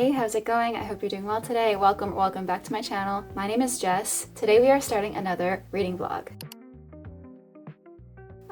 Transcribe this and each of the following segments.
Hey, how's it going? I hope you're doing well today. Welcome back to my channel. My name is Jess. Today we are starting another reading vlog.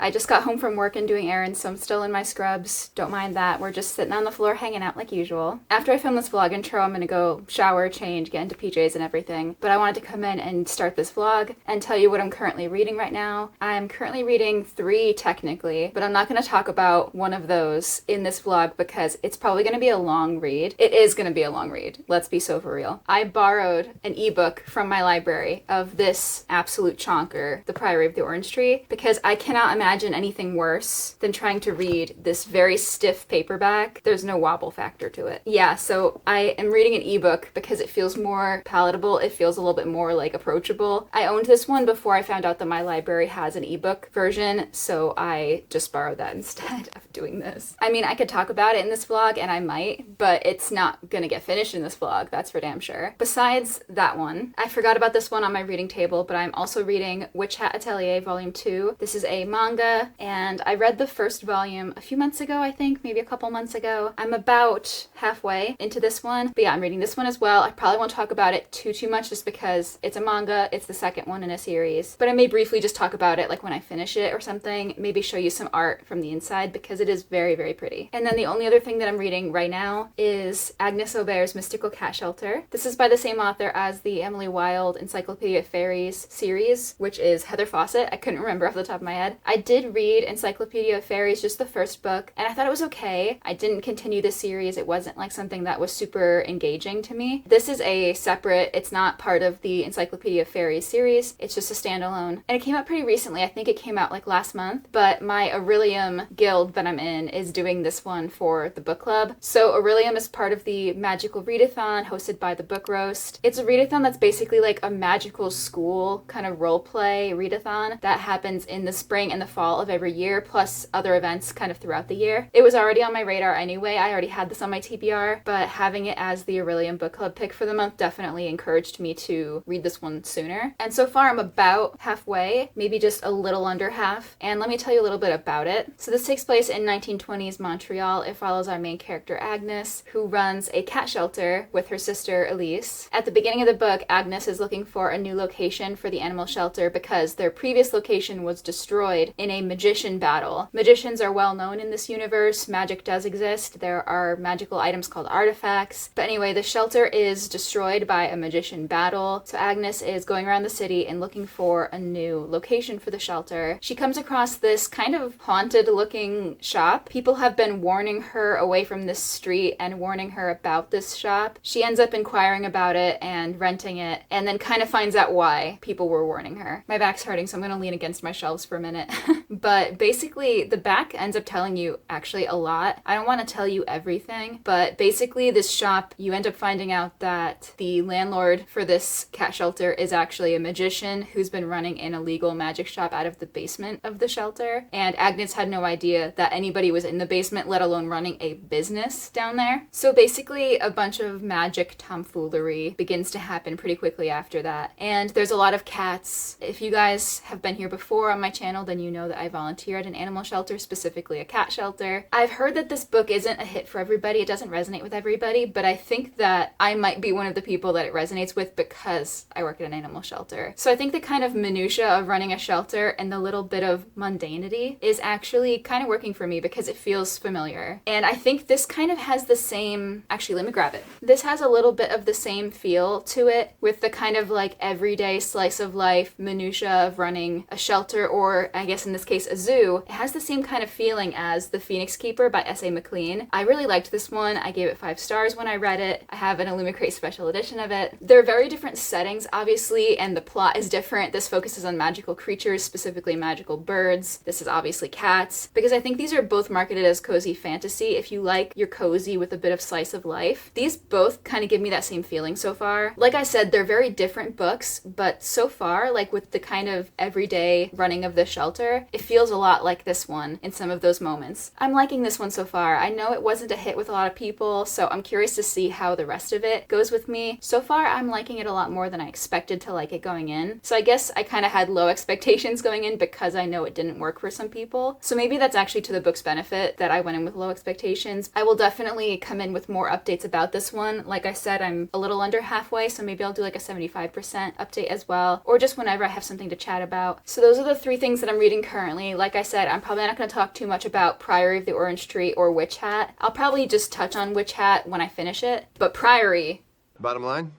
I just got home from work and doing errands, so I'm still in my scrubs. Don't mind that. We're just sitting on the floor hanging out like usual. After I film this vlog intro, I'm gonna go shower, change, get into PJs and everything. But I wanted to come in and start this vlog and tell you what I'm currently reading right now. I'm currently reading 3 technically, but I'm not gonna talk about one of those in this vlog because it's probably gonna be a long read. It is gonna be a long read. Let's be so for real. I borrowed an ebook from my library of this absolute chonker, The Priory of the Orange Tree, because I cannot imagine anything worse than trying to read this very stiff paperback. There's no wobble factor to it. Yeah, so I am reading an ebook because it feels more palatable. It feels a little bit more like approachable. I owned this one before I found out that my library has an ebook version, so I just borrowed that instead of doing this. I mean, I could talk about it in this vlog, and I might, but it's not gonna get finished in this vlog, that's for damn sure. Besides that one, I forgot about this one on my reading table, but I'm also reading Witch Hat Atelier Volume 2. This is a manga, and I read the first volume a few months ago, I think, maybe a couple months ago. I'm about halfway into this one, but yeah, I'm reading this one as well. I probably won't talk about it too much just because it's a manga, it's the second one in a series, but I may briefly just talk about it like when I finish it or something, maybe show you some art from the inside because it is very, very pretty. And then the only other thing that I'm reading right now is Agnes Aubert's Mystical Cat Shelter. This is by the same author as the Emily Wilde Encyclopedia of Fairies series, which is Heather Fawcett. I couldn't remember off the top of my head. I did read Encyclopedia of Fairies, just the first book, and I thought it was okay. I didn't continue the series. It wasn't like something that was super engaging to me. This is a separate, it's not part of the Encyclopedia of Fairies series. It's just a standalone. And it came out pretty recently. I think it came out like last month, but my Aurelium guild that I'm in is doing this one for the book club. So Aurelium is part of the Magical Readathon hosted by the Book Roast. It's a readathon that's basically like a magical school kind of role play readathon that happens in the spring and the fall of every year, plus other events kind of throughout the year. It was already on my radar anyway. I already had this on my TBR, but having it as the Aurelium book club pick for the month definitely encouraged me to read this one sooner. And so far I'm about halfway, maybe just a little under half, and let me tell you a little bit about it. So this takes place in 1920s Montreal. It follows our main character Agnes, who runs a cat shelter with her sister Elise. At the beginning of the book, Agnes is looking for a new location for the animal shelter because their previous location was destroyed in a magician battle. Magicians are well known in this universe. Magic does exist. There are magical items called artifacts. But anyway, the shelter is destroyed by a magician battle. So Agnes is going around the city and looking for a new location for the shelter. She comes across this kind of haunted looking shop. People have been warning her away from this street and warning her about this shop. She ends up inquiring about it and renting it, and then kind of finds out why people were warning her. My back's hurting, so I'm gonna lean against my shelves for a minute. But basically, the back ends up telling you actually a lot. I don't want to tell you everything, but basically this shop, you end up finding out that the landlord for this cat shelter is actually a magician who's been running an illegal magic shop out of the basement of the shelter. And Agnes had no idea that anybody was in the basement, let alone running a business down there. So basically, a bunch of magic tomfoolery begins to happen pretty quickly after that. And there's a lot of cats. If you guys have been here before on my channel, then you know that I volunteer at an animal shelter, specifically a cat shelter. I've heard that this book isn't a hit for everybody. It doesn't resonate with everybody, but I think that I might be one of the people that it resonates with because I work at an animal shelter. So I think the kind of minutia of running a shelter and the little bit of mundanity is actually kind of working for me because it feels familiar. And I think this kind of has the same, actually let me grab it. This has a little bit of the same feel to it with the kind of like everyday slice of life minutia of running a shelter, or I guess in this case a zoo. It has the same kind of feeling as The Phoenix Keeper by S.A. McLean. I really liked this one. I gave it 5 stars when I read it. I have an Illumicrate special edition of it. They're very different settings, obviously, and the plot is different. This focuses on magical creatures, specifically magical birds. This is obviously cats, because I think these are both marketed as cozy fantasy. If you like your cozy with a bit of slice of life, these both kind of give me that same feeling so far. Like I said, they're very different books, but so far, like with the kind of everyday running of the shelter, together. It feels a lot like this one in some of those moments. I'm liking this one so far. I know it wasn't a hit with a lot of people, so I'm curious to see how the rest of it goes with me. So far, I'm liking it a lot more than I expected to like it going in. So I guess I kind of had low expectations going in because I know it didn't work for some people. So maybe that's actually to the book's benefit that I went in with low expectations. I will definitely come in with more updates about this one. Like I said, I'm a little under halfway, so maybe I'll do like a 75% update as well, or just whenever I have something to chat about. So those are the 3 things that I'm reading currently. Like I said, I'm probably not going to talk too much about Priory of the Orange Tree or Witch Hat. I'll probably just touch on Witch Hat when I finish it, but Priory... Bottom line,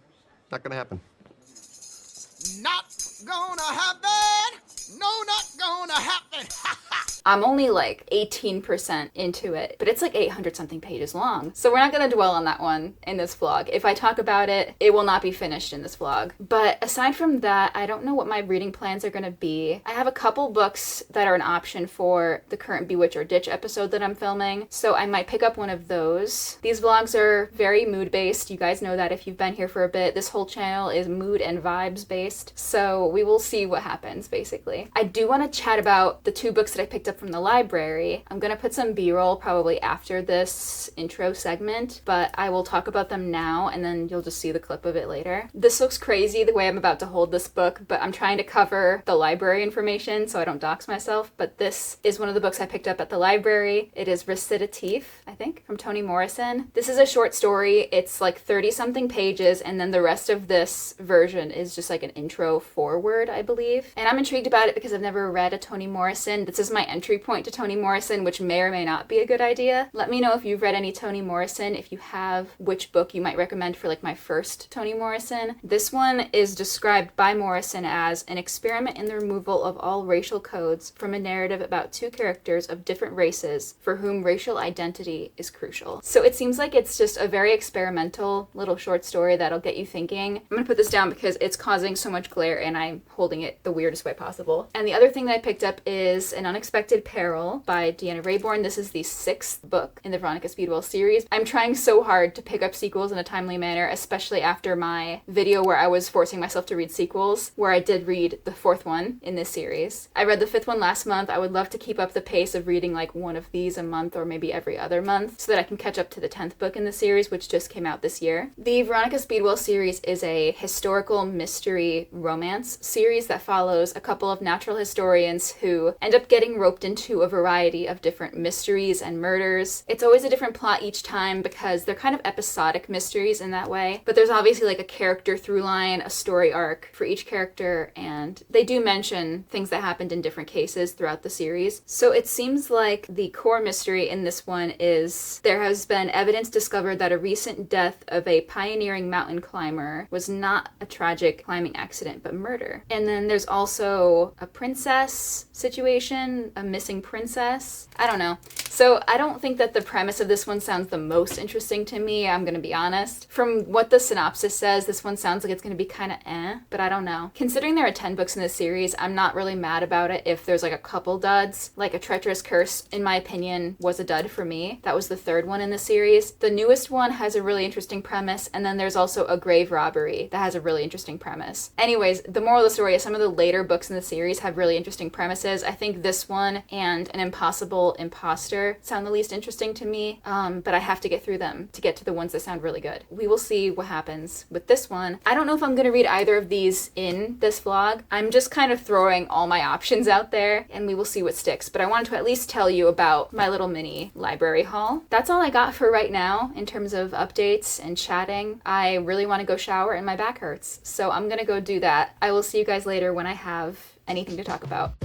not gonna happen. Not gonna happen! No, not gonna happen! I'm only like 18% into it, but it's like 800 something pages long. So we're not going to dwell on that one in this vlog. If I talk about it, it will not be finished in this vlog. But aside from that, I don't know what my reading plans are going to be. I have a couple books that are an option for the current Bewitch or Ditch episode that I'm filming, so I might pick up one of those. These vlogs are very mood-based. You guys know that if you've been here for a bit. This whole channel is mood and vibes based, so we will see what happens, basically. I do want to chat about the 2 books that I picked up from the library. I'm gonna put some b-roll probably after this intro segment, but I will talk about them now and then you'll just see the clip of it later. This looks crazy the way I'm about to hold this book, but I'm trying to cover the library information so I don't dox myself, but this is one of the books I picked up at the library. It is Recitative, I think, from Toni Morrison. This is a short story. It's like 30 something pages, and then the rest of this version is just like an intro forward, I believe. And I'm intrigued about it because I've never read a Toni Morrison. This is my entry point to Toni Morrison, which may or may not be a good idea. Let me know if you've read any Toni Morrison, if you have, which book you might recommend for like my first Toni Morrison. This one is described by Morrison as an experiment in the removal of all racial codes from a narrative about 2 characters of different races for whom racial identity is crucial. So it seems like it's just a very experimental little short story that'll get you thinking. I'm gonna put this down because it's causing so much glare and I'm holding it the weirdest way possible. And the other thing that I picked up is An Unexpected Peril by Deanna Raybourn. This is the 6th book in the Veronica Speedwell series. I'm trying so hard to pick up sequels in a timely manner, especially after my video where I was forcing myself to read sequels, where I did read the 4th one in this series. I read the 5th one last month. I would love to keep up the pace of reading like one of these a month or maybe every other month so that I can catch up to the 10th book in the series, which just came out this year. The Veronica Speedwell series is a historical mystery romance series that follows a couple of natural historians who end up getting roped into a variety of different mysteries and murders. It's always a different plot each time because they're kind of episodic mysteries in that way, but there's obviously like a character through line, a story arc for each character, and they do mention things that happened in different cases throughout the series. So it seems like the core mystery in this one is there has been evidence discovered that a recent death of a pioneering mountain climber was not a tragic climbing accident but murder. And then there's also a princess situation, a missing princess. I don't know. So I don't think that the premise of this one sounds the most interesting to me, I'm gonna be honest. From what the synopsis says, this one sounds like it's gonna be kind of but I don't know. Considering there are 10 books in this series, I'm not really mad about it if there's like a couple duds. Like A Treacherous Curse, in my opinion, was a dud for me. That was the 3rd one in the series. The newest one has a really interesting premise, and then there's also A Grave Robbery that has a really interesting premise. Anyways, the moral of the story is some of the later books in the series have really interesting premises. I think this one and An Impossible Imposter sound the least interesting to me, but I have to get through them to get to the ones that sound really good. We will see what happens with this one. I don't know if I'm gonna read either of these in this vlog. I'm just kind of throwing all my options out there and we will see what sticks, but I wanted to at least tell you about my little mini library haul. That's all I got for right now in terms of updates and chatting. I really want to go shower and my back hurts, so I'm gonna go do that. I will see you guys later when I have anything to talk about.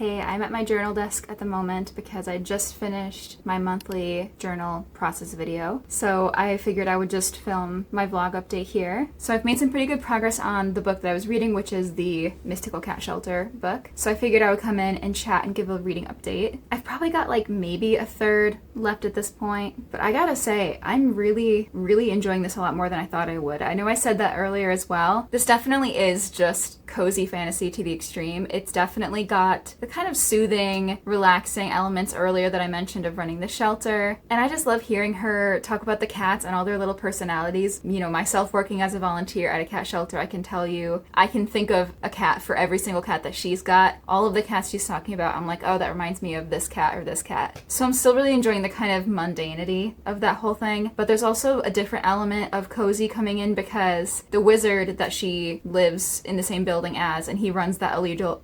Hey, I'm at my journal desk at the moment because I just finished my monthly journal process video. So I figured I would just film my vlog update here. So I've made some pretty good progress on the book that I was reading, which is the Mystical Cat Shelter book. So I figured I would come in and chat and give a reading update. I've probably got like maybe a third left at this point, but I gotta say, I'm really enjoying this a lot more than I thought I would. I know I said that earlier as well. This definitely is just cozy fantasy to the extreme. It's definitely got the kind of soothing, relaxing elements earlier that I mentioned of running the shelter. And I just love hearing her talk about the cats and all their little personalities. You know, myself working as a volunteer at a cat shelter, I can tell you, I can think of a cat for every single cat that she's got. All of the cats she's talking about, I'm like, oh, that reminds me of this cat or this cat. So I'm still really enjoying the kind of mundanity of that whole thing. But there's also a different element of cozy coming in because the wizard that she lives in the same building as, and he runs that illegal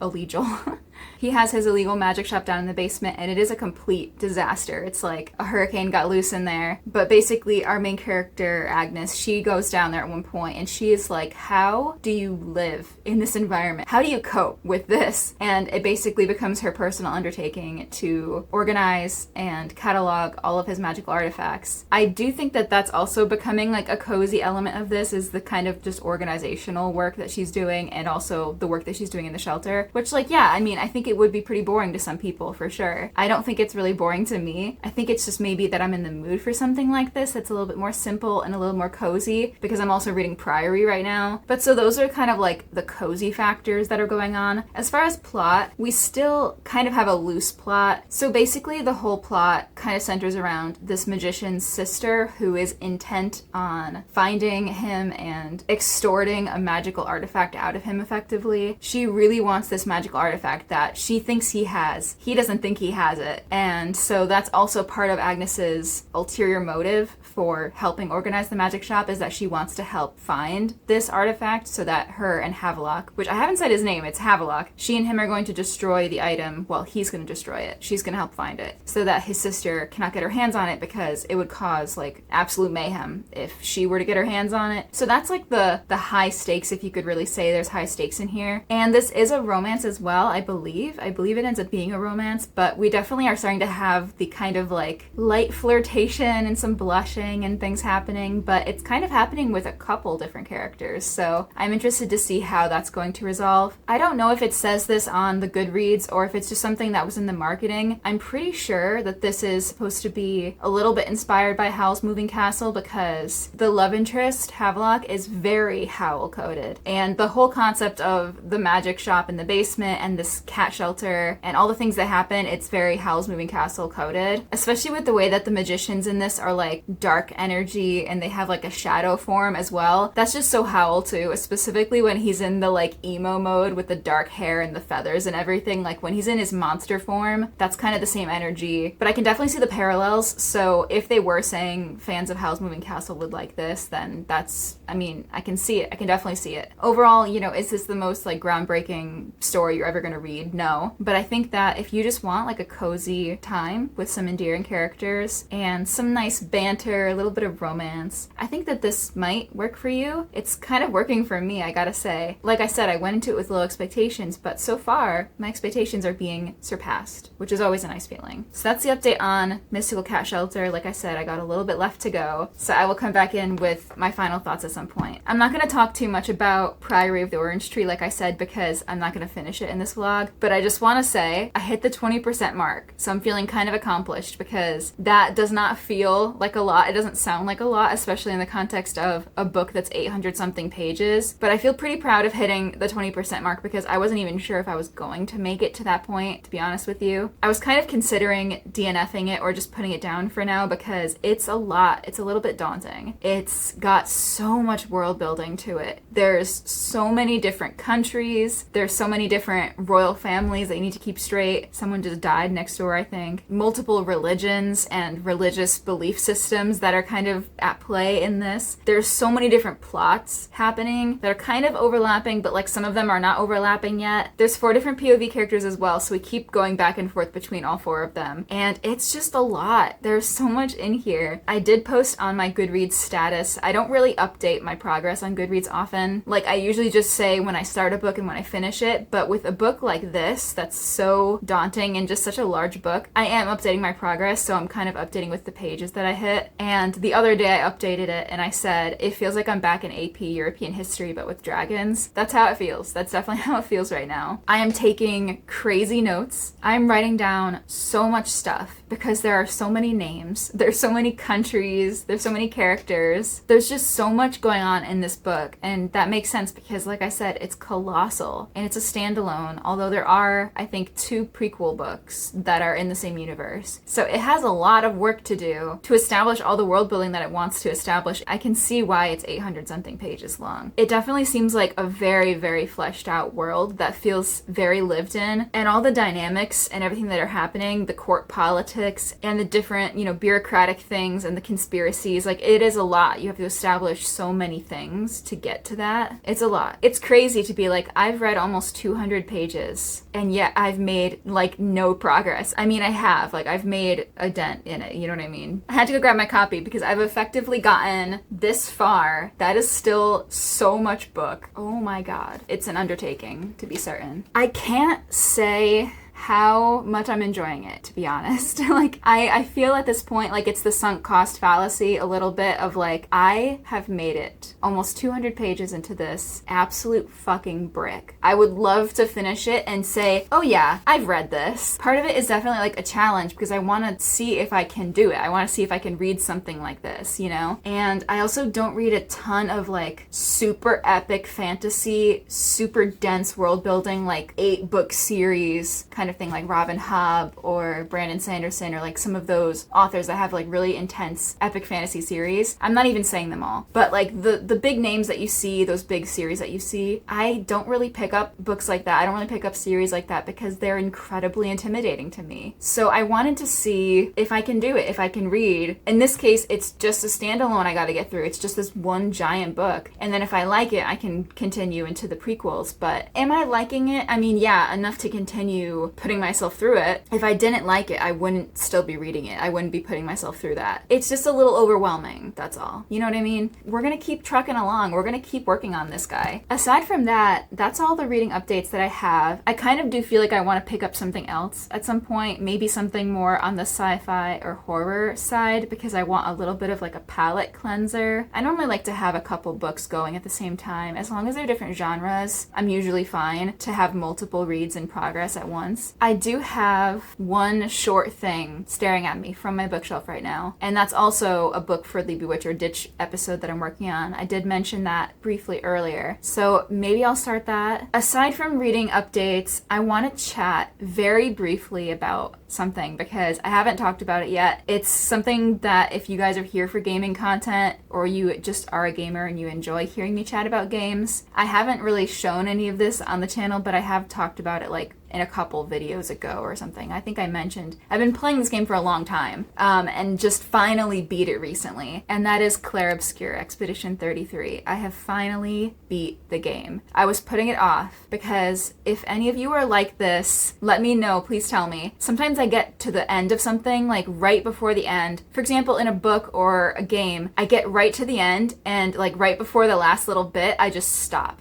he has his illegal magic shop down in the basement, and it is a complete disaster. It's like a hurricane got loose in there. But basically, our main character, Agnes, she goes down there at one point, and she is like, how do you live in this environment? How do you cope with this? And it basically becomes her personal undertaking to organize and catalog all of his magical artifacts. I do think that that's also becoming like a cozy element of this, is the kind of just organizational work that she's doing, and also the work that she's doing in the shelter, which, like, yeah, I mean, I think it would be pretty boring to some people for sure. I don't think it's really boring to me. I think it's just maybe that I'm in the mood for something like this that's a little bit more simple and a little more cozy, because I'm also reading Priory right now. But so those are kind of like the cozy factors that are going on. As far as plot, we still kind of have a loose plot. So basically the whole plot kind of centers around this magician's sister who is intent on finding him and extorting a magical artifact out of him effectively. She really wants this magical artifact that she thinks he has. He doesn't think he has it. And so that's also part of Agnes's ulterior motive for helping organize the magic shop, is that she wants to help find this artifact so that her and Havelock, which I haven't said his name, it's Havelock, she and him are going to destroy the item. Well, he's going to destroy it. She's going to help find it so that his sister cannot get her hands on it, because it would cause like absolute mayhem if she were to get her hands on it. So that's like the high stakes, if you could really say there's high stakes in here. And this is a romance as well, I believe it ends up being a romance, but we definitely are starting to have the kind of like light flirtation and some blushing and things happening, but it's kind of happening with a couple different characters. So I'm interested to see how that's going to resolve. I don't know if it says this on the Goodreads or if it's just something that was in the marketing. I'm pretty sure that this is supposed to be a little bit inspired by Howl's Moving Castle, because the love interest, Havelock, is very Howl coded. And the whole concept of the magic shop in the basement and this cat shelter and all the things that happen, it's very Howl's Moving Castle coded, especially with the way that the magicians in this are like dark energy and they have like a shadow form as well. That's just so Howl too, specifically when he's in the like emo mode with the dark hair and the feathers and everything. Like when he's in his monster form, that's kind of the same energy, but I can definitely see the parallels. So if they were saying fans of Howl's Moving Castle would like this, then that's, I mean, I can see it. I can definitely see it. Overall, you know, is this the most like groundbreaking story you're ever going to read? No. But I think that if you just want like a cozy time with some endearing characters and some nice banter, a little bit of romance, I think that this might work for you. It's kind of working for me, I gotta say. Like I said, I went into it with low expectations, but so far my expectations are being surpassed, which is always a nice feeling. So that's the update on Mystical Cat Shelter. Like I said, I got a little bit left to go, so I will come back in with my final thoughts at some point. I'm not going to talk too much about Priory of the Orange Tree, like I said, because I'm not going to finish it in this vlog, but I just want to say I hit the 20% mark, so I'm feeling kind of accomplished, because that does not feel like a lot. It doesn't sound like a lot, especially in the context of a book that's 800 something pages, but I feel pretty proud of hitting the 20% mark, because I wasn't even sure if I was going to make it to that point, to be honest with you. I was kind of considering DNFing it or just putting it down for now, because it's a lot. It's a little bit daunting. It's got so much world building to it. There's so many different countries. There's so many different royal families that you need to keep straight. Someone just died next door I think, multiple religions and religious belief systems that are kind of at play in this. There's so many different plots happening that are kind of overlapping, but like some of them are not overlapping yet. There's 4 different POV characters as well, so we keep going back and forth between all 4 of them. And it's just a lot. There's so much in here. I did post on my Goodreads status. I don't really update my progress on Goodreads often. Like, I usually just say when I start a book and when I finish it, but with a book like this that's so daunting and just such a large book, I am updating my progress, so I'm kind of updating with the pages that I hit. And the other day I updated it and I said, it feels like I'm back in AP European history but with dragons. That's how it feels. That's definitely how it feels right now. I am taking crazy notes. I'm writing down so much stuff because there are so many names, there's so many countries, there's so many characters, there's just so much going on in this book, and that makes sense because, like I said, it's colossal and it's a standalone, although there are, I think, 2 prequel books that are in the same universe. So it has a lot of work to do to establish all the world building that it wants to establish. I can see why it's 800 something pages long. It definitely seems like a very, very fleshed out world that feels very lived in, and all the dynamics and everything that are happening, the court politics and the different, bureaucratic things and the conspiracies, like, it is a lot. You have to establish so many things to get to that. It's a lot. It's crazy to be like, I've read almost 200 pages and yet I've made like no progress. I mean, I have, like, I've made a dent in it, you know what I mean? I had to go grab my copy because I've effectively gotten this far. That is still so much book. Oh my god. It's an undertaking, to be certain. I can't say how much I'm enjoying it, to be honest. Like, I feel at this point like it's the sunk cost fallacy a little bit of like, I have made it almost 200 pages into this absolute fucking brick. I would love to finish it and say, oh yeah, I've read this. Part of it is definitely like a challenge because I want to see if I can do it. I want to see if I can read something like this, And I also don't read a ton of like super epic fantasy, super dense world building, like 8-book series kind of thing, like Robin Hobb or Brandon Sanderson, or like some of those authors that have like really intense epic fantasy series. I'm not even saying them all, but like the big names that you see, those big series that you see, I don't really pick up books like that. I don't really pick up series like that because they're incredibly intimidating to me. So I wanted to see if I can do it, if I can read. In this case, it's just a standalone I gotta get through. It's just this one giant book. And then if I like it, I can continue into the prequels. But am I liking it? I mean, yeah, enough to continue putting myself through it. If I didn't like it, I wouldn't still be reading it. I wouldn't be putting myself through that. It's just a little overwhelming, that's all. You know what I mean? We're gonna keep trucking along. We're gonna keep working on this guy. Aside from that, that's all the reading updates that I have. I kind of do feel like I want to pick up something else at some point, maybe something more on the sci-fi or horror side, because I want a little bit of like a palette cleanser. I normally like to have a couple books going at the same time. As long as they're different genres, I'm usually fine to have multiple reads in progress at once. I do have one short thing staring at me from my bookshelf right now, and that's also a book for the Bewitch or Ditch episode that I'm working on. I did mention that briefly earlier, so maybe I'll start that. Aside from reading updates, I want to chat very briefly about something because I haven't talked about it yet. It's something that if you guys are here for gaming content or you just are a gamer and you enjoy hearing me chat about games, I haven't really shown any of this on the channel, but I have talked about it like in a couple videos ago or something. I think I mentioned I've been playing this game for a long time and just finally beat it recently, and that is Clair Obscur Expedition 33. I have finally beat the game. I was putting it off because if any of you are like this, let me know, please tell me. Sometimes I get to the end of something, like right before the end. For example, in a book or a game, I get right to the end and like right before the last little bit, I just stop.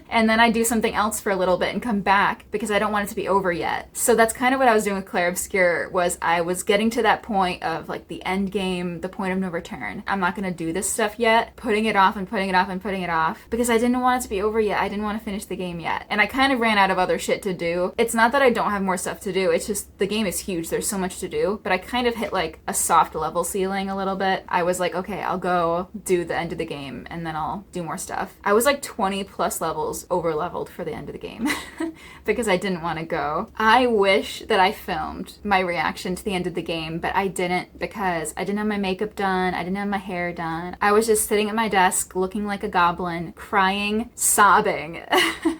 And then I do something else for a little bit and come back because I don't want it to be over yet. So that's kind of what I was doing with Clair Obscur, was I was getting to that point of like the end game, the point of no return. I'm not gonna do this stuff yet, putting it off and putting it off and putting it off because I didn't want it to be over yet. I didn't want to finish the game yet. And I kind of ran out of other shit to do. It's not that I don't have more stuff to do, it's just the game is huge, there's so much to do, but I kind of hit like a soft level ceiling a little bit. I was like, okay, I'll go do the end of the game and then I'll do more stuff. I was like 20 plus levels over leveled for the end of the game because I didn't want to go. I wish that I filmed my reaction to the end of the game, but I didn't because I didn't have my makeup done, I didn't have my hair done. I was just sitting at my desk looking like a goblin, crying, sobbing.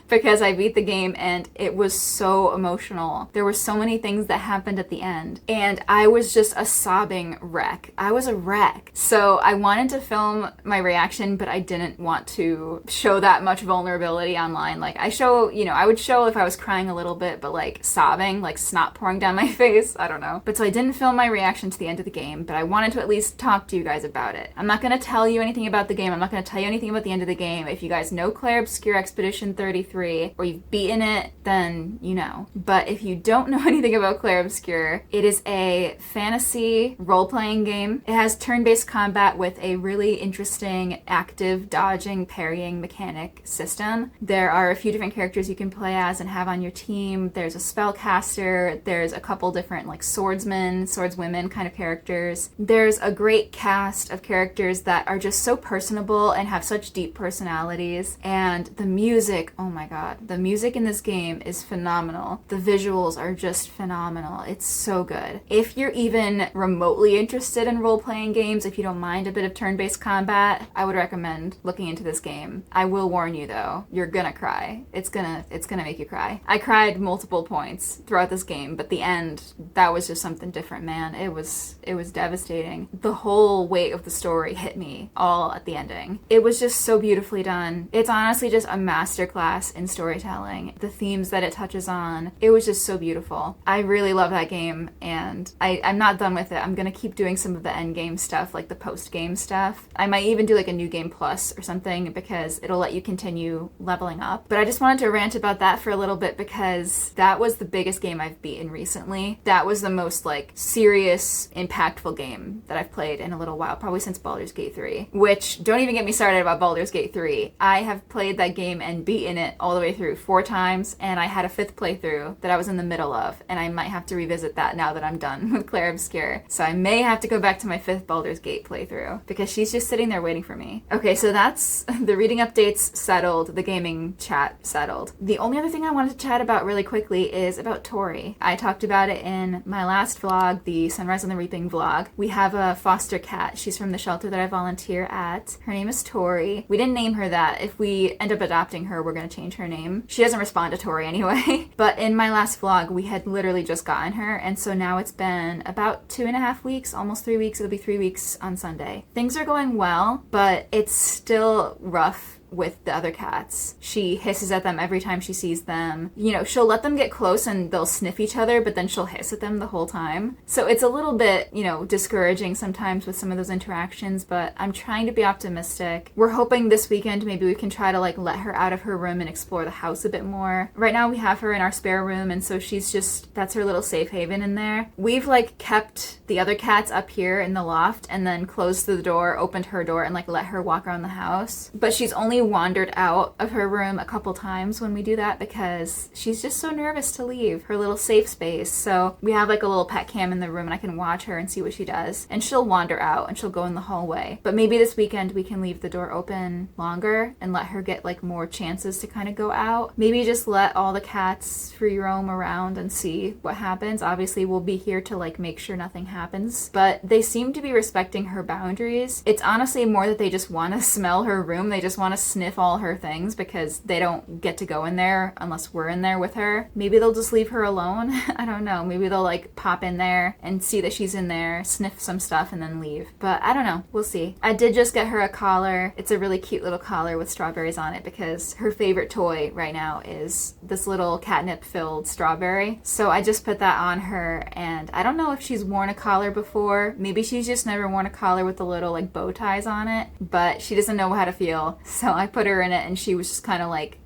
because I beat the game and it was so emotional. There were so many things that happened at the end, and I was just a sobbing wreck. I was a wreck. So I wanted to film my reaction, but I didn't want to show that much vulnerability online. Like, I show, you know, I would show if I was crying a little bit, but like sobbing, like snot pouring down my face, I don't know. But so I didn't film my reaction to the end of the game, but I wanted to at least talk to you guys about it. I'm not going to tell you anything about the game. I'm not going to tell you anything about the end of the game. If you guys know Clair Obscur Expedition 33, or you've beaten it, then you know. But if you don't know anything about Clair Obscur, it is a fantasy role-playing game. It has turn-based combat with a really interesting active dodging, parrying mechanic system. There are a few different characters you can play as and have on your team. There's a spellcaster, there's a couple different like swordsmen, swordswomen kind of characters. There's a great cast of characters that are just so personable and have such deep personalities. And the music, oh my god, the music in this game is phenomenal. The visuals are just phenomenal. It's so good. If you're even remotely interested in role-playing games, if you don't mind a bit of turn-based combat, I would recommend looking into this game. I will warn you though, you're gonna cry. It's gonna make you cry. I cried multiple points throughout this game, but the end, that was just something different, man. It was devastating. The whole weight of the story hit me all at the ending. It was just so beautifully done. It's honestly just a masterclass in storytelling. The themes that it touches on, it was just so beautiful. I really love that game, and I'm not done with it. I'm gonna keep doing some of the end game stuff, like the post game stuff. I might even do like a new game plus or something, because it'll let you continue leveling up. But I just wanted to rant about that for a little bit, because that was the biggest game I've beaten recently. That was the most like serious, impactful game that I've played in a little while, probably since Baldur's Gate 3, which, don't even get me started about Baldur's Gate 3. I have played that game and beaten it all the way through 4 times, and I had a 5th playthrough that I was in the middle of, and I might have to revisit that now that I'm done with Clair Obscur. So I may have to go back to my 5th Baldur's Gate playthrough, because she's just sitting there waiting for me. Okay, so that's the reading updates settled, the gaming chat settled. The only other thing I wanted to chat about really quickly is about Torie. I talked about it in my last vlog, the Sunrise on the Reaping vlog. We have a foster cat. She's from the shelter that I volunteer at. Her name is Torie. We didn't name her that. If we end up adopting her, we're gonna change her name. She doesn't respond to Torie anyway. But in my last vlog, we had literally just gotten her, and so now it's been about 2.5 weeks, almost 3 weeks. It'll be 3 weeks on Sunday. Things are going well, but it's still rough with the other cats. She hisses at them every time she sees them. You know, she'll let them get close and they'll sniff each other, but then she'll hiss at them the whole time. So it's a little bit, you know, discouraging sometimes with some of those interactions, but I'm trying to be optimistic. We're hoping this weekend maybe we can try to like let her out of her room and explore the house a bit more. Right now we have her in our spare room, and so she's just, that's her little safe haven in there. We've like kept the other cats up here in the loft and then closed the door, opened her door, and like let her walk around the house. But she's only wandered out of her room a couple times when we do that, because she's just so nervous to leave her little safe space. So we have like a little pet cam in the room, and I can watch her and see what she does, and she'll wander out and she'll go in the hallway. But maybe this weekend we can leave the door open longer and let her get like more chances to kind of go out. Maybe just let all the cats free roam around and see what happens. Obviously we'll be here to like make sure nothing happens, but they seem to be respecting her boundaries. It's honestly more that they just want to smell her room. They just want to sniff all her things, because they don't get to go in there unless we're in there with her. Maybe they'll just leave her alone. I don't know. Maybe they'll like pop in there and see that she's in there, sniff some stuff, and then leave. But I don't know. We'll see. I did just get her a collar. It's a really cute little collar with strawberries on it, because her favorite toy right now is this little catnip-filled strawberry. So I just put that on her, and I don't know if she's worn a collar before. Maybe she's just never worn a collar with the little like bow ties on it, but she doesn't know how to feel. So I put her in it, and she was just kind of like,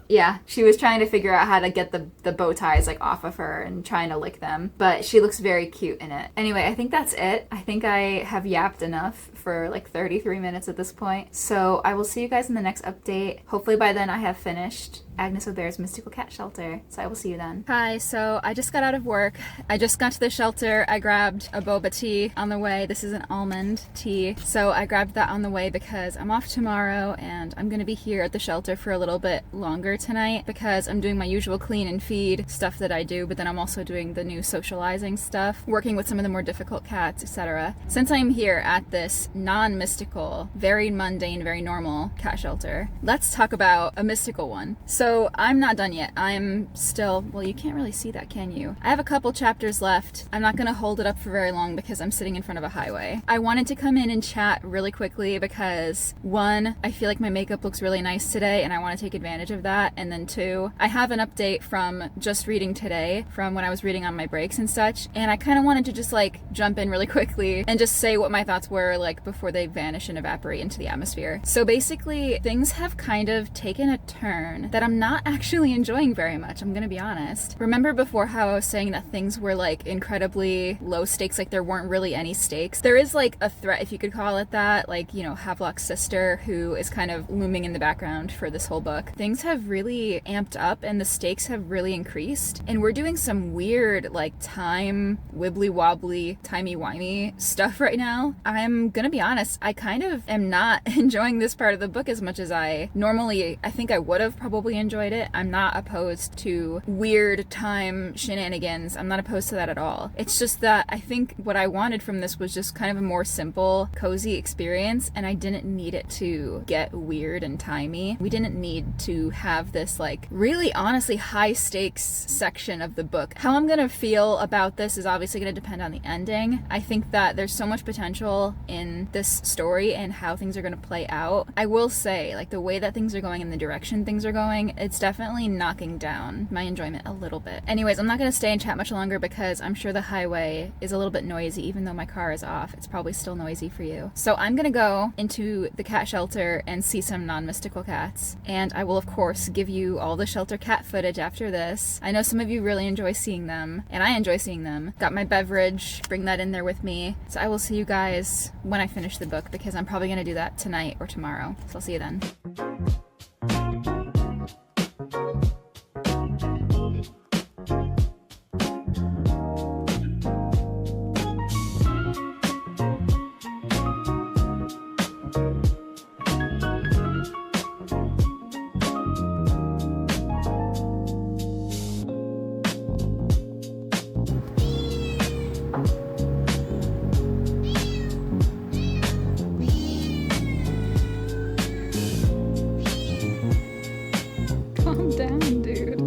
yeah, she was trying to figure out how to get the bow ties like off of her and trying to lick them, but she looks very cute in it. Anyway, I think that's it. I think I have yapped enough for like 33 minutes at this point. So I will see you guys in the next update. Hopefully by then I have finished Agnes Aubert's Mystical Cat Shelter. So I will see you then. Hi, so I just got out of work. I just got to the shelter. I grabbed a boba tea on the way. This is an almond tea. So I grabbed that on the way because I'm off tomorrow and I'm gonna be here at the shelter for a little bit longer later tonight because I'm doing my usual clean and feed stuff that I do, but then I'm also doing the new socializing stuff, working with some of the more difficult cats, etc. Since I'm here at this non-mystical, very mundane, very normal cat shelter, let's talk about a mystical one. So I'm not done yet. I'm still, well, you can't really see that, can you? I have a couple chapters left. I'm not gonna hold it up for very long because I'm sitting in front of a highway. I wanted to come in and chat really quickly because, one, I feel like my makeup looks really nice today and I want to take advantage of that, and then two, I have an update from just reading today, from when I was reading on my breaks and such, and I kind of wanted to just like jump in really quickly and just say what my thoughts were like before they vanish and evaporate into the atmosphere. So basically, things have kind of taken a turn that I'm not actually enjoying very much, I'm gonna be honest. Remember before how I was saying that things were like incredibly low stakes, like there weren't really any stakes? There is like a threat, if you could call it that, like, you know, Havelock's sister, who is kind of looming in the background for this whole book. Things have really amped up and the stakes have really increased, and we're doing some weird like time wibbly wobbly timey-wimey stuff right now. I'm gonna be honest, I kind of am not enjoying this part of the book as much as I normally, I think I would have probably enjoyed it. I'm not opposed to weird time shenanigans. I'm not opposed to that at all. It's just that I think what I wanted from this was just kind of a more simple, cozy experience, and I didn't need it to get weird and timey. We didn't need to have this like really honestly high stakes section of the book. How I'm gonna feel about this is obviously gonna depend on the ending. I think that there's so much potential in this story and how things are gonna play out. I will say, like, the way that things are going and the direction things are going, it's definitely knocking down my enjoyment a little bit. Anyways, I'm not gonna stay and chat much longer because I'm sure the highway is a little bit noisy. Even though my car is off, it's probably still noisy for you. So I'm gonna go into the cat shelter and see some non-mystical cats, and I will of course give you all the shelter cat footage after this. I know some of you really enjoy seeing them, and I enjoy seeing them. Got my beverage, bring that in there with me. So I will see you guys when I finish the book, because I'm probably gonna do that tonight or tomorrow. So I'll see you then. Calm down, dude.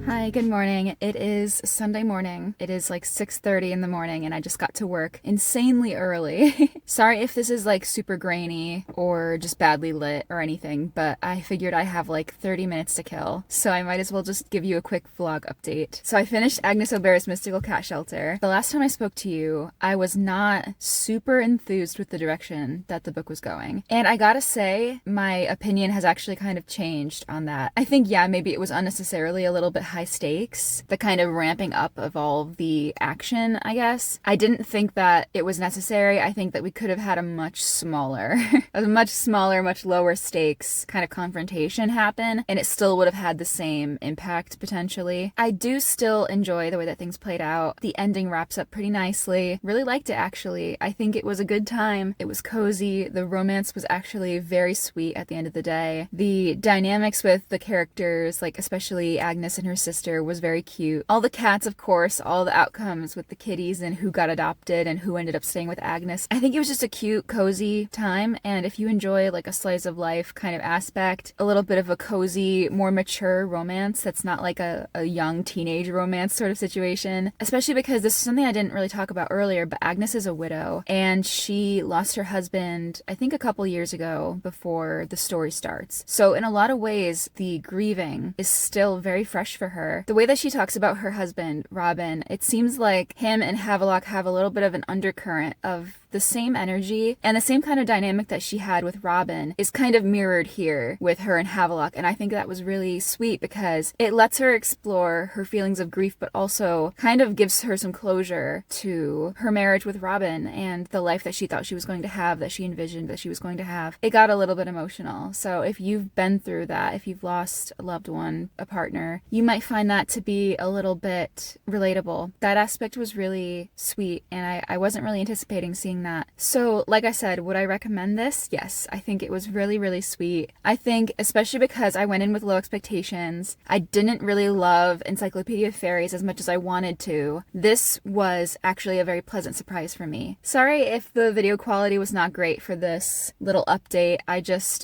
Hi, good morning. It is Sunday morning. It is like 6:30 in the morning and I just got to work insanely early. Sorry if this is like super grainy or just badly lit or anything, but I figured I have like 30 minutes to kill, so I might as well just give you a quick vlog update. So I finished Agnes Aubert's Mystical Cat Shelter. The last time I spoke to you, I was not super enthused with the direction that the book was going. And I gotta say, my opinion has actually kind of changed on that. I think, yeah, maybe it was unnecessarily a little bit high stakes, the kind of ramping up of all the action, I guess. I didn't think that it was necessary. I think that we could have had a much smaller, much lower stakes kind of confrontation happen, and it still would have had the same impact potentially. I do still enjoy the way that things played out. The ending wraps up pretty nicely. Really liked it, actually. I think it was a good time. It was cozy. The romance was actually very sweet at the end of the day. The dynamics with the characters, like especially Agnes and her sister, was very cute. All the cats, of course, all the outcomes with the kitties and who got adopted and who ended up staying with Agnes. I think it was just a cute, cozy time, and if you enjoy like a slice of life kind of aspect, a little bit of a cozy, more mature romance that's not like a young teenage romance sort of situation, especially because this is something I didn't really talk about earlier, but Agnes is a widow, and she lost her husband, I think a couple years ago before the story starts. So in a lot of ways, the grieving is still very fresh for her. The way that she talks about her husband, Robin, it seems like him and Havelock have a little bit of an undercurrent of the same energy and the same kind of dynamic that she had with Robin is kind of mirrored here with her and Havelock. And I think that was really sweet because it lets her explore her feelings of grief, but also kind of gives her some closure to her marriage with Robin and the life that she thought she was going to have, that she envisioned that she was going to have. It got a little bit emotional. So if you've been through that, if you've lost a loved one, a partner, you might find that to be a little bit relatable. That aspect was really sweet, and I wasn't really anticipating seeing that. So like I said, would I recommend this? Yes, I think it was really, really sweet. I think especially because I went in with low expectations, I didn't really love Encyclopedia of Fairies as much as I wanted to. This was actually a very pleasant surprise for me. Sorry if the video quality was not great for this little update.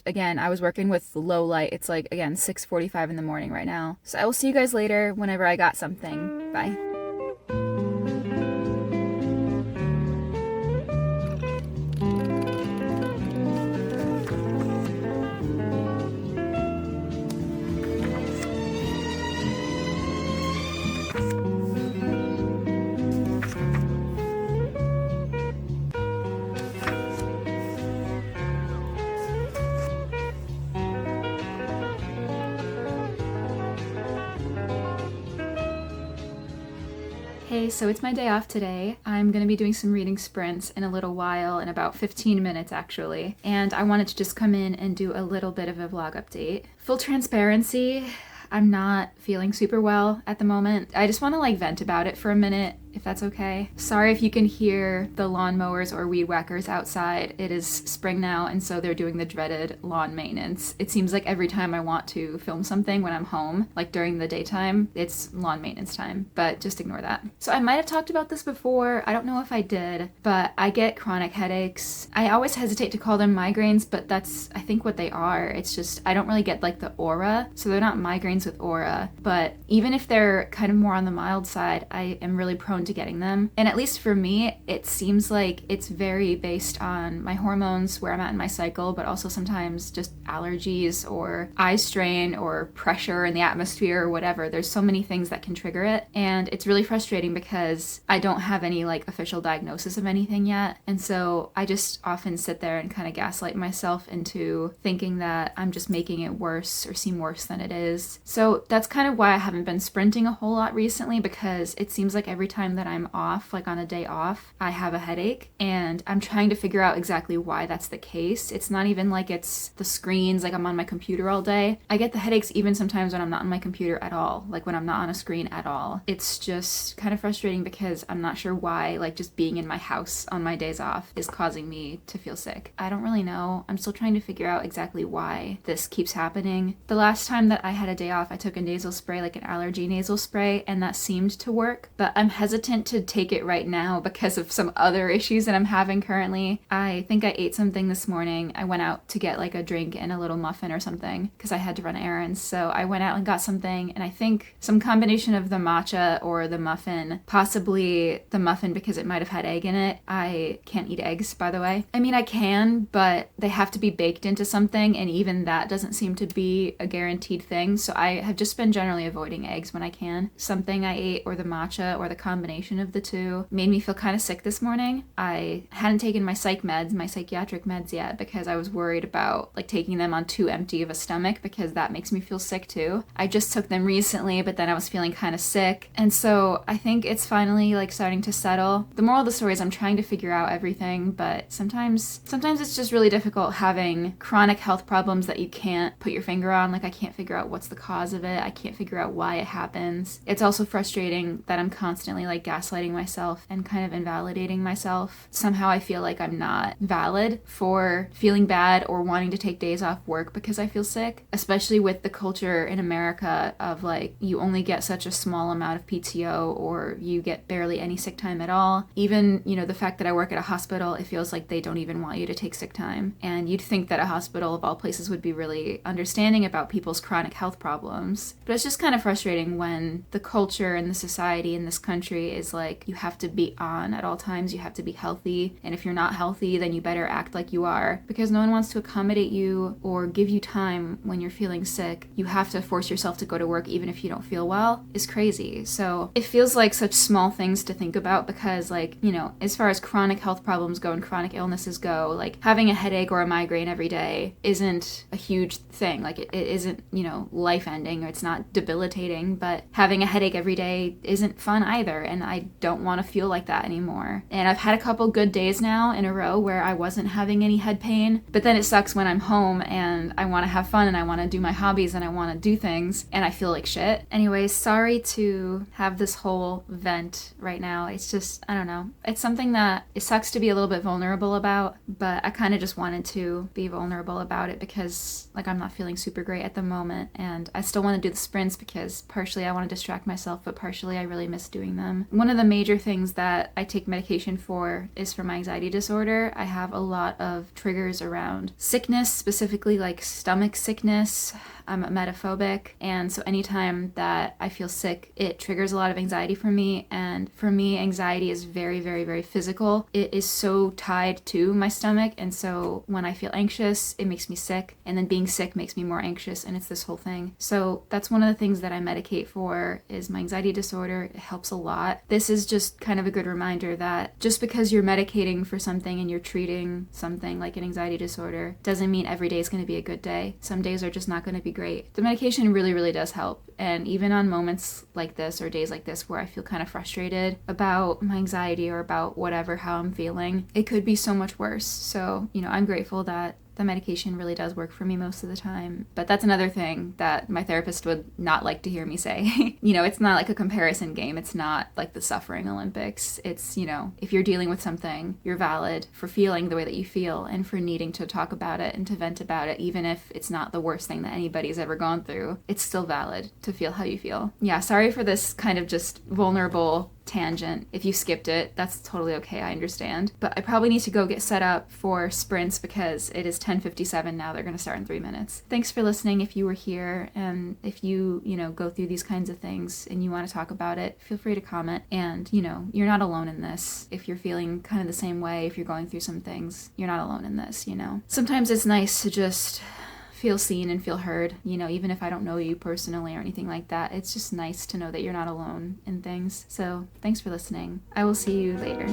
Again, I was working with low light. It's like, again, 6:45 in the morning right now. So I will see you guys later whenever I got something. Bye. Hey, so it's my day off today. I'm going to be doing some reading sprints in a little while, in about 15 minutes actually, and I wanted to just come in and do a little bit of a vlog update. Full transparency, I'm not feeling super well at the moment. I just want to vent about it for a minute, if that's okay. Sorry if you can hear the lawnmowers or weed whackers outside. It is spring now, and so they're doing the dreaded lawn maintenance. It seems like every time I want to film something when I'm home, like during the daytime, it's lawn maintenance time, but just ignore that. So I might have talked about this before, I don't know if I did, but I get chronic headaches. I always hesitate to call them migraines, but that's, I think, what they are. It's just, I don't really get the aura, so they're not migraines with aura, but even if they're kind of more on the mild side, I am really prone to getting them. And at least for me, it seems like it's very based on my hormones, where I'm at in my cycle, but also sometimes just allergies or eye strain or pressure in the atmosphere or whatever. There's so many things that can trigger it. And it's really frustrating because I don't have any official diagnosis of anything yet. And so I just often sit there and kind of gaslight myself into thinking that I'm just making it worse or seem worse than it is. So that's kind of why I haven't been sprinting a whole lot recently, because it seems like every time that I'm off, on a day off, I have a headache, and I'm trying to figure out exactly why that's the case. It's not even it's the screens, I'm on my computer all day. I get the headaches even sometimes when I'm not on my computer at all, when I'm not on a screen at all. It's just kind of frustrating because I'm not sure why, just being in my house on my days off is causing me to feel sick. I don't really know. I'm still trying to figure out exactly why this keeps happening. The last time that I had a day off, I took a nasal spray, an allergy nasal spray, and that seemed to work, but I'm hesitant to take it right now because of some other issues that I'm having currently. I think I ate something this morning. I went out to get a drink and a little muffin or something because I had to run errands. So I went out and got something, and I think some combination of the matcha or the muffin, possibly the muffin because it might have had egg in it. I can't eat eggs, by the way. I mean, I can, but they have to be baked into something, and even that doesn't seem to be a guaranteed thing. So I have just been generally avoiding eggs when I can. Something I ate, or the matcha, or the combination of the two, made me feel kind of sick this morning. I hadn't taken my psychiatric meds yet, because I was worried about taking them on too empty of a stomach, because that makes me feel sick too. I just took them recently, but then I was feeling kind of sick, and so I think it's finally starting to settle. The moral of the story is I'm trying to figure out everything, but sometimes it's just really difficult having chronic health problems that you can't put your finger on. I can't figure out what's the cause of it. I can't figure out why it happens. It's also frustrating that I'm constantly gaslighting myself and kind of invalidating myself. Somehow I feel like I'm not valid for feeling bad or wanting to take days off work because I feel sick, especially with the culture in America of you only get such a small amount of PTO, or you get barely any sick time at all. Even, the fact that I work at a hospital, it feels like they don't even want you to take sick time. And you'd think that a hospital of all places would be really understanding about people's chronic health problems. But it's just kind of frustrating when the culture and the society in this country military is like, you have to be on at all times, you have to be healthy, and if you're not healthy, then you better act like you are, because no one wants to accommodate you or give you time when you're feeling sick. You have to force yourself to go to work even if you don't feel well is crazy. So it feels like such small things to think about, because like, you know, as far as chronic health problems go and chronic illnesses go, like having a headache or a migraine every day isn't a huge thing. Like it isn't, you know, life ending, or it's not debilitating, but having a headache every day isn't fun either, and I don't want to feel like that anymore. And I've had a couple good days now in a row where I wasn't having any head pain, but then it sucks when I'm home and I want to have fun and I want to do my hobbies and I want to do things and I feel like shit. Anyways, sorry to have this whole vent right now. It's just, I don't know. It's something that it sucks to be a little bit vulnerable about, but I kind of just wanted to be vulnerable about it because like I'm not feeling super great at the moment, and I still want to do the sprints because partially I want to distract myself, but partially I really miss doing them. One of the major things that I take medication for is for my anxiety disorder. I have a lot of triggers around sickness, specifically like stomach sickness. I'm emetophobic, and so anytime that I feel sick, it triggers a lot of anxiety for me, and for me, anxiety is very, very, very physical. It is so tied to my stomach, and so when I feel anxious, it makes me sick, and then being sick makes me more anxious, and it's this whole thing. So that's one of the things that I medicate for is my anxiety disorder. It helps a lot. This is just kind of a good reminder that just because you're medicating for something and you're treating something like an anxiety disorder doesn't mean every day is going to be a good day. Some days are just not going to be great. The medication really, really does help. And even on moments like this or days like this where I feel kind of frustrated about my anxiety or about whatever, how I'm feeling, it could be so much worse. So, you know, I'm grateful that the medication really does work for me most of the time. But that's another thing that my therapist would not like to hear me say. You know, it's not like a comparison game. It's not like the suffering Olympics. It's, you know, if you're dealing with something, you're valid for feeling the way that you feel and for needing to talk about it and to vent about it, even if it's not the worst thing that anybody's ever gone through. It's still valid to feel how you feel. Yeah, sorry for this kind of just vulnerable tangent. If you skipped it, that's totally okay, I understand. But I probably need to go get set up for sprints because it is 10:57 now. They're going to start in 3 minutes. Thanks for listening if you were here, and if you go through these kinds of things and you want to talk about it, feel free to comment. And, you know, you're not alone in this. If you're feeling kind of the same way, if you're going through some things, you're not alone in this, you know. Sometimes it's nice to just feel seen and feel heard, you know, even if I don't know you personally or anything like that. It's just nice to know that you're not alone in things. So thanks for listening. I will see you later.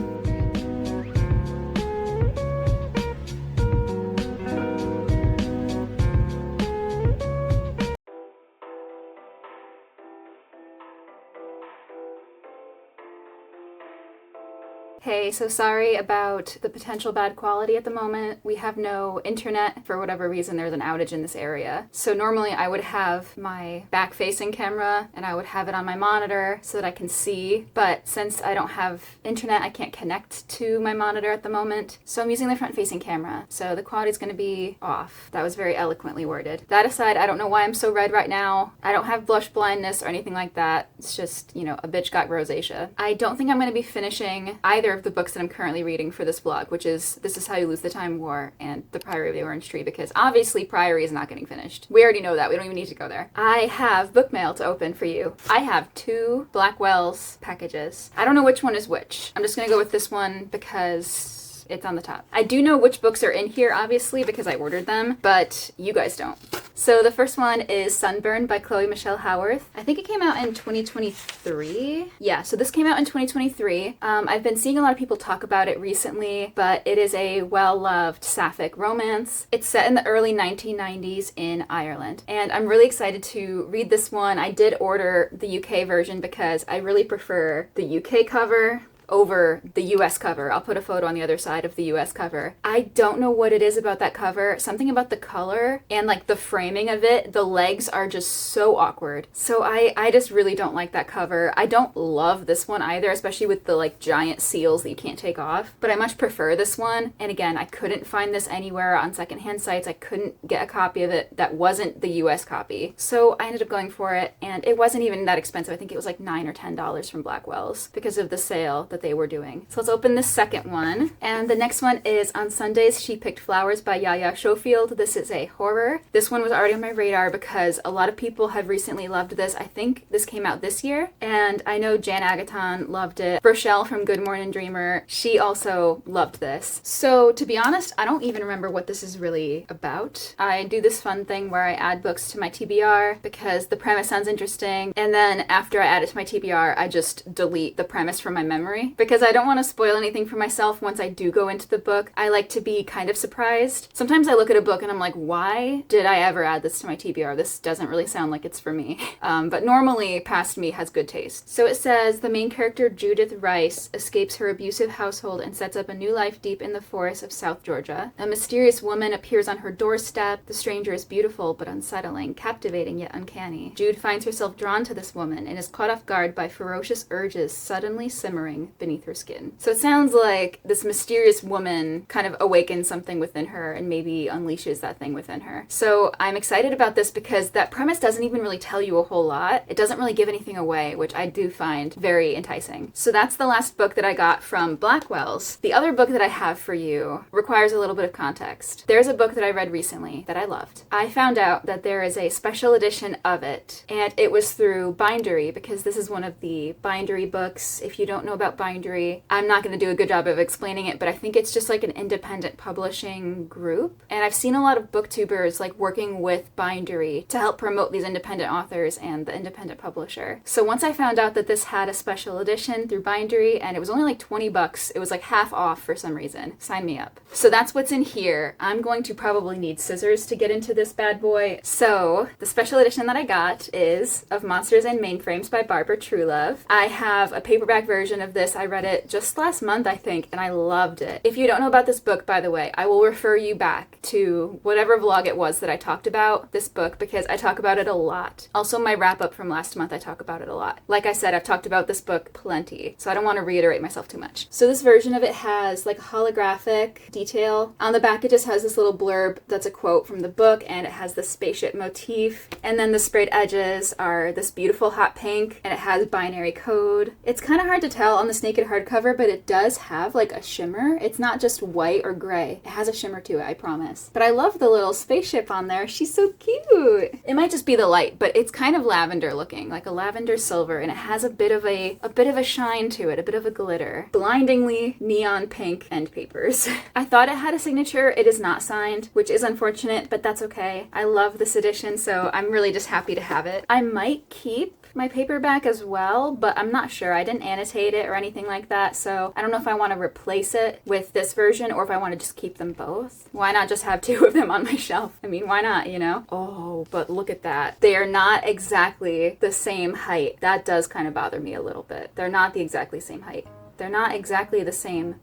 Hey, so sorry about the potential bad quality at the moment. We have no internet. For whatever reason, there's an outage in this area. So normally I would have my back-facing camera and I would have it on my monitor so that I can see. But since I don't have internet, I can't connect to my monitor at the moment. So I'm using the front-facing camera. So the quality's going to be off. That was very eloquently worded. That aside, I don't know why I'm so red right now. I don't have blush blindness or anything like that. It's just, you know, a bitch got rosacea. I don't think I'm going to be finishing either of the books that I'm currently reading for this vlog, which is This Is How You Lose the Time War and The Priory of the Orange Tree, because obviously Priory is not getting finished. We already know that. We don't even need to go there. I have book mail to open for you. I have 2 Blackwell's packages. I don't know which one is which. I'm just going to go with this one because it's on the top. I do know which books are in here, obviously, because I ordered them, but you guys don't. So the first one is Sunburn by Chloe Michelle Howarth. I think it came out in 2023. Yeah, so this came out in 2023. I've been seeing a lot of people talk about it recently, but it is a well-loved sapphic romance. It's set in the early 1990s in Ireland, and I'm really excited to read this one. I did order the UK version because I really prefer the UK cover over the US cover. I'll put a photo on the other side of the US cover. I don't know what it is about that cover. Something about the color and like the framing of it. The legs are just so awkward. So I just really don't like that cover. I don't love this one either, especially with the like giant seals that you can't take off. But I much prefer this one. And again, I couldn't find this anywhere on secondhand sites. I couldn't get a copy of it that wasn't the US copy. So I ended up going for it, and it wasn't even that expensive. I think it was like $9 or $10 from Blackwell's because of the sale that what they were doing. So let's open the second one. And the next one is On Sundays She Picked Flowers by Yaya Schofield. This is a horror. This one was already on my radar because a lot of people have recently loved this. I think this came out this year, and I know Jan Agaton loved it. Rochelle from Good Morning Dreamer, she also loved this. So to be honest, I don't even remember what this is really about. I do this fun thing where I add books to my TBR because the premise sounds interesting, and then after I add it to my TBR, I just delete the premise from my memory because I don't want to spoil anything for myself once I do go into the book. I like to be kind of surprised. Sometimes I look at a book and I'm like, why did I ever add this to my TBR? This doesn't really sound like it's for me. But normally past me has good taste. So it says the main character Judith Rice escapes her abusive household and sets up a new life deep in the forests of South Georgia. A mysterious woman appears on her doorstep. The stranger is beautiful but unsettling, captivating yet uncanny. Jude finds herself drawn to this woman and is caught off guard by ferocious urges suddenly simmering beneath her skin. So it sounds like this mysterious woman kind of awakens something within her and maybe unleashes that thing within her. So I'm excited about this because that premise doesn't even really tell you a whole lot. It doesn't really give anything away, which I do find very enticing. So that's the last book that I got from Blackwell's. The other book that I have for you requires a little bit of context. There's a book that I read recently that I loved. I found out that there is a special edition of it, and it was through Bindery because this is one of the Bindery books. If you don't know about Bindery, I'm not going to do a good job of explaining it, but I think it's just like an independent publishing group. And I've seen a lot of booktubers like working with Bindery to help promote these independent authors and the independent publisher. So once I found out that this had a special edition through Bindery, and it was only like 20 bucks, it was like half off for some reason. Sign me up. So that's what's in here. I'm going to probably need scissors to get into this bad boy. So the special edition that I got is of Monsters and Mainframes by Barbara Truelove. I have a paperback version of this. I read it just last month, I think, and I loved it. If you don't know about this book, by the way, I will refer you back to whatever vlog it was that I talked about this book because I talk about it a lot. Also, my wrap up from last month, I talk about it a lot. Like I said, I've talked about this book plenty, so I don't want to reiterate myself too much. So this version of it has like a holographic detail. On the back, it just has this little blurb that's a quote from the book, and it has the spaceship motif. And then the sprayed edges are this beautiful hot pink, and it has binary code. It's kind of hard to tell on this naked hardcover, but it does have like a shimmer. It's not just white or gray. It has a shimmer to it, I promise. But I love the little spaceship on there. She's so cute. It might just be the light, but it's kind of lavender looking, like a lavender silver, and it has a bit of a shine to it, a bit of a glitter. Blindingly neon pink end papers. I thought it had a signature. It is not signed, which is unfortunate, but that's okay. I love this edition, so I'm really just happy to have it. I might keep my paperback as well, but I'm not sure. I didn't annotate it or anything like that, so I don't know if I want to replace it with this version or if I want to just keep them both. Why not just have two of them on my shelf? I mean, why not, you know? Oh, but look at that. They are not exactly the same height. That does kind of bother me a little bit. They're not the exactly same height. They're not exactly the same.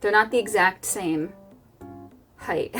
They're not the exact same height.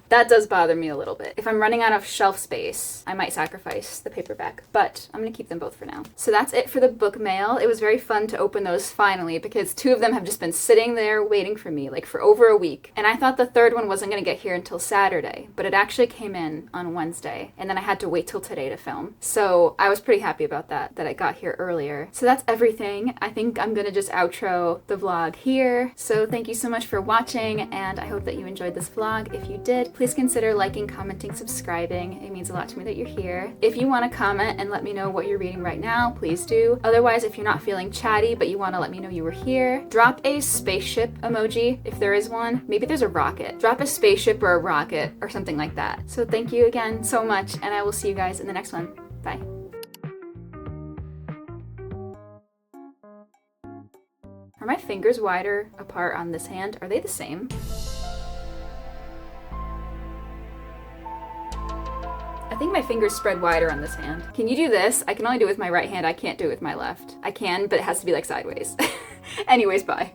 That does bother me a little bit. If I'm running out of shelf space, I might sacrifice the paperback, but I'm gonna keep them both for now. So that's it for the book mail. It was very fun to open those finally because two of them have just been sitting there waiting for me like for over a week. And I thought the third one wasn't gonna get here until Saturday, but it actually came in on Wednesday, and then I had to wait till today to film. So I was pretty happy about that it got here earlier. So that's everything. I think I'm gonna just outro the vlog here. So thank you so much for watching, and I hope that you enjoyed this vlog. If you did, please consider liking, commenting, subscribing. It means a lot to me that you're here. If you want to comment and let me know what you're reading right now, please do. Otherwise, if you're not feeling chatty but you want to let me know you were here, drop a spaceship emoji if there is one. Maybe there's a rocket. Drop a spaceship or a rocket or something like that. So thank you again so much, and I will see you guys in the next one. Bye. Are my fingers wider apart on this hand? Are they the same? I think my fingers spread wider on this hand. Can you do this? I can only do it with my right hand. I can't do it with my left. I can, but it has to be like sideways. Anyways, bye.